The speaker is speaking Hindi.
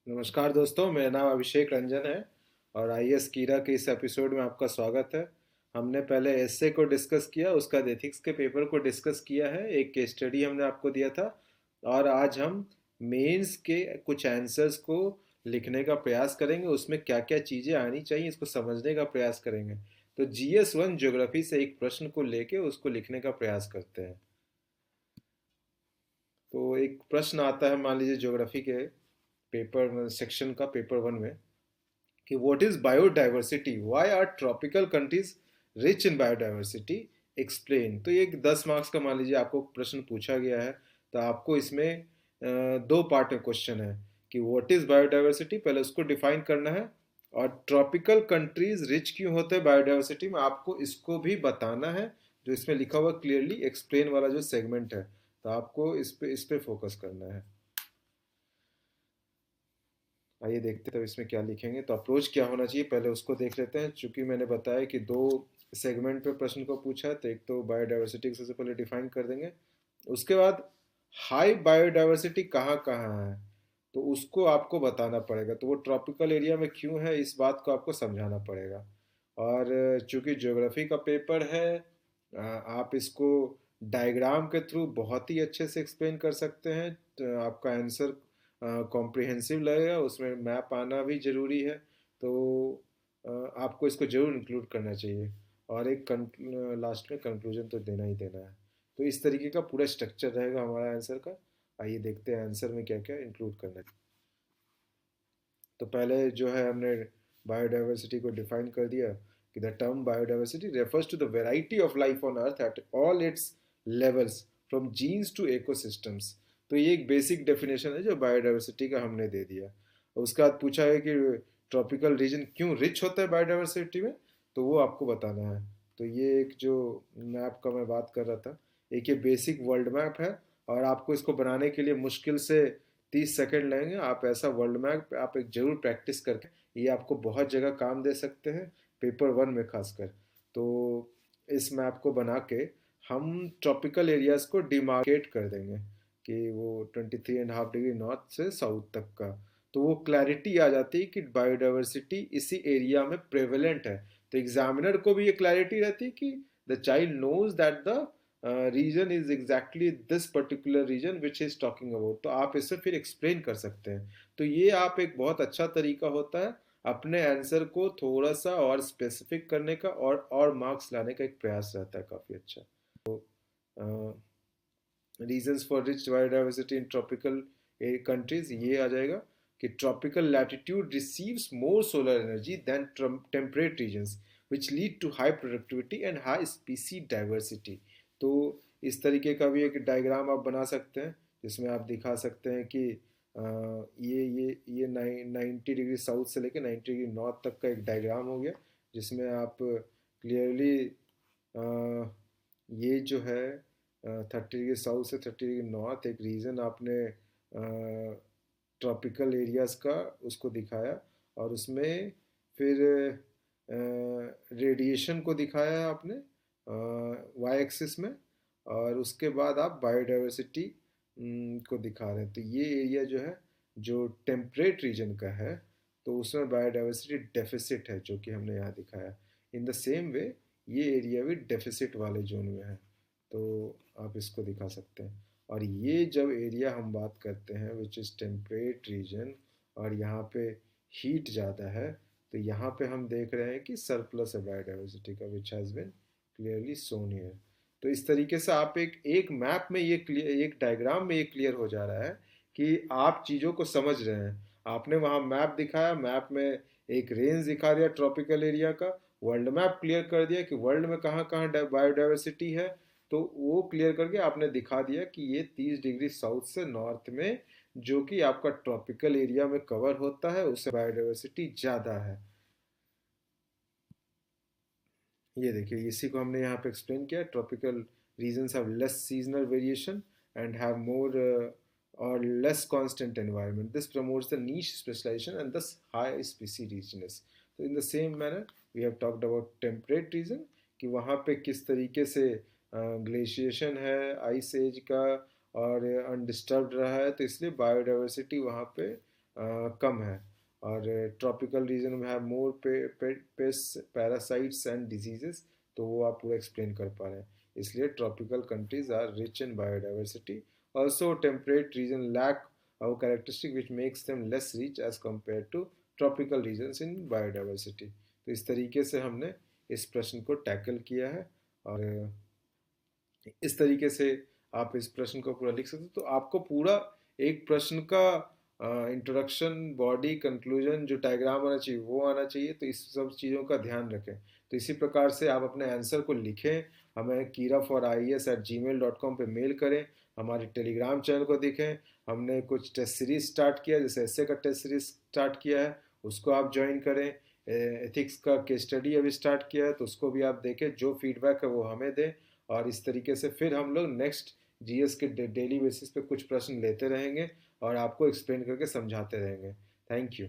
नमस्कार दोस्तों, मेरा नाम अभिषेक रंजन है और आईएएस कीरा के इस एपिसोड में आपका स्वागत है। हमने पहले एसए को डिस्कस किया, उसका एथिक्स के पेपर को डिस्कस किया है, एक केस स्टडी हमने आपको दिया था और आज हम मेंस के कुछ आंसर्स को लिखने का प्रयास करेंगे। उसमें क्या क्या चीज़ें आनी चाहिए इसको समझने का प्रयास करेंगे। तो जीएस 1 ज्योग्राफी से एक प्रश्न को लेके उसको लिखने का प्रयास करते हैं। तो एक प्रश्न आता है, मान लीजिए ज्योग्राफी के पेपर सेक्शन का, पेपर 1 में, कि what is biodiversity, why are tropical countries rich in biodiversity, explain. तो ये एक 10 मार्क्स का मान लीजिए आपको प्रश्न पूछा गया है। तो आपको इसमें दो पार्ट में क्वेश्चन है कि व्हाट इज बायोडाइवर्सिटी, पहले उसको डिफाइन करना है, और ट्रॉपिकल कंट्रीज रिच क्यों होते हैं बायोडाइवर्सिटी में, आपको इसको भी बताना है। जो इसमें लिखा हुआ क्लियरली एक्सप्लेन वाला जो सेगमेंट है, तो आपको इस पे फोकस करना है। आइए देखते हैं तो इसमें क्या लिखेंगे। तो अप्रोच क्या होना चाहिए पहले उसको देख लेते हैं। चूंकि मैंने बताया कि दो सेगमेंट पे प्रश्न को पूछा है, तो एक तो बायोडाइवर्सिटी को सबसे पहले डिफाइन कर देंगे। उसके बाद हाई बायोडाइवर्सिटी कहाँ कहाँ है, तो उसको आपको बताना पड़ेगा। तो वो ट्रॉपिकल एरिया में क्यों है, इस बात को आपको समझाना पड़ेगा। और चूंकि ज्योग्राफी का पेपर है, आप इसको डायग्राम के थ्रू बहुत ही अच्छे से एक्सप्लेन कर सकते हैं। तो आपका आंसर कॉम्प्रिहेंसिव लगेगा, उसमें मैप आना भी ज़रूरी है। तो आपको इसको ज़रूर इंक्लूड करना चाहिए। और एक लास्ट में कंक्लूजन तो देना ही देना है। तो इस तरीके का पूरा स्ट्रक्चर रहेगा हमारा आंसर का। आइए देखते हैं आंसर में क्या क्या इंक्लूड करना है। तो पहले जो है हमने बायोडाइवर्सिटी को डिफाइन कर दिया कि the term biodiversity refers to the variety of life on earth at all its levels, from genes to ecosystems. तो ये एक बेसिक डेफिनेशन है जो बायोडाइवर्सिटी का हमने दे दिया। और उसके बाद पूछा है कि ट्रॉपिकल रीजन क्यों रिच होता है बायोडाइवर्सिटी में, तो वो आपको बताना है। तो ये एक जो मैप का मैं बात कर रहा था, एक ये बेसिक वर्ल्ड मैप है। और आपको इसको बनाने के लिए मुश्किल से 30 सेकेंड लगेंगे। आप ऐसा वर्ल्ड मैप आप एक जरूर प्रैक्टिस करके, ये आपको बहुत जगह काम दे सकते हैं, पेपर 1 में खासकर। तो इस मैप को बना के हम ट्रॉपिकल एरियाज को डिमार्केट कर देंगे कि वो 23.5 डिग्री नॉर्थ से साउथ तक का। तो वो क्लैरिटी आ जाती है कि बायोडाइवर्सिटी इसी एरिया में प्रेवलेंट है। तो एग्जामिनर को भी ये क्लैरिटी रहती है कि the child knows that the reason is exactly this particular region which is talking about. तो आप इससे फिर एक्सप्लेन कर सकते हैं। तो ये आप एक बहुत अच्छा तरीका होता है अपने आंसर को थोड़ा सा और स्पेसिफिक करने का, और मार्क्स लाने का एक प्रयास रहता है काफ़ी अच्छा। Reasons for rich biodiversity in tropical countries ये आ जाएगा कि tropical latitude receives more solar energy than temperate regions, which lead to high productivity and high species diversity. तो इस तरीके का भी एक डायग्राम आप बना सकते हैं जिसमें आप दिखा सकते हैं कि ये 90 डिग्री साउथ से लेकर 90 डिग्री नॉर्थ तक का एक डायग्राम हो गया, जिसमें आप क्लियरली ये जो है 30 डिग्री साउथ से 30 डिग्री नॉर्थ एक रीजन आपने ट्रॉपिकल एरियाज का उसको दिखाया। और उसमें फिर रेडिएशन को दिखाया है आपने वाई एक्सिस में। और उसके बाद आप बायोडाइवर्सिटी को दिखा रहे हैं। तो ये एरिया जो है, जो टेम्परेट रीजन का है, तो उसमें बायोडाइवर्सिटी डेफिसिट है, जो कि हमने यहाँ दिखाया। इन द सेम वे ये एरिया भी डेफिसिट वाले जोन में है। तो आप इसको दिखा सकते हैं। और ये जब एरिया हम बात करते हैं विच इज़ टेम्परेट रीजन, और यहाँ पे हीट ज़्यादा है, तो यहाँ पे हम देख रहे हैं कि सरप्लस है बायोडाइवर्सिटी का, which has been clearly shown here. तो इस तरीके से आप एक मैप में ये क्लियर, एक डायग्राम में ये क्लियर हो जा रहा है कि आप चीज़ों को समझ रहे हैं। आपने वहाँ मैप दिखाया, मैप में एक रेंज दिखा दिया ट्रॉपिकल एरिया का, वर्ल्ड मैप क्लियर कर दिया कि वर्ल्ड में कहाँ कहाँ बायोडाइवर्सिटी है। तो वो क्लियर करके आपने दिखा दिया कि ये 30 डिग्री साउथ से नॉर्थ में, जो कि आपका ट्रॉपिकल एरिया में कवर होता है, उससे बायोडाइवर्सिटी ज़्यादा है। ये देखिए, इसी को हमने यहाँ पे एक्सप्लेन किया। Tropical regions have less seasonal variation and have more or less constant environment. This promotes the niche specialization and thus high species richness. So in the same manner we have talked about temperate region कि वहाँ पे किस तरीके से ग्लेशिएशन है आइस एज का और अनडिस्टर्ब्ड रहा है, तो इसलिए बायोडाइवर्सिटी वहाँ पे कम है, और ट्रॉपिकल रीजन में है मोर पेस्ट पैरासाइट्स एंड डिजीजेस, तो वो आप पूरा एक्सप्लेन कर पा रहे हैं। इसलिए tropical countries are rich in biodiversity. Also temperate region lack our characteristic which makes them less rich as compared to tropical regions in biodiversity। तो इस तरीके से हमने इस प्रश्न को टैकल किया है, और इस तरीके से आप इस प्रश्न को पूरा लिख सकते हो। तो आपको पूरा एक प्रश्न का इंट्रोडक्शन, बॉडी, कंक्लूजन, जो डायग्राम आना चाहिए वो आना चाहिए। तो इस सब चीज़ों का ध्यान रखें। तो इसी प्रकार से आप अपने आंसर को लिखें, हमें kira4ies@gmail.com पे मेल करें, हमारे टेलीग्राम चैनल को देखें। हमने कुछ टेस्ट सीरीज स्टार्ट किया, जैसे ऐसे का टेस्ट सीरीज स्टार्ट किया है, उसको आप ज्वाइन करें। एथिक्स का केस स्टडी अभी स्टार्ट किया है, तो उसको भी आप देखें, जो फीडबैक है वो हमें दें। और इस तरीके से फिर हम लोग नेक्स्ट जीएस के डेली बेसिस पे कुछ प्रश्न लेते रहेंगे और आपको एक्सप्लेन करके समझाते रहेंगे। Thank you.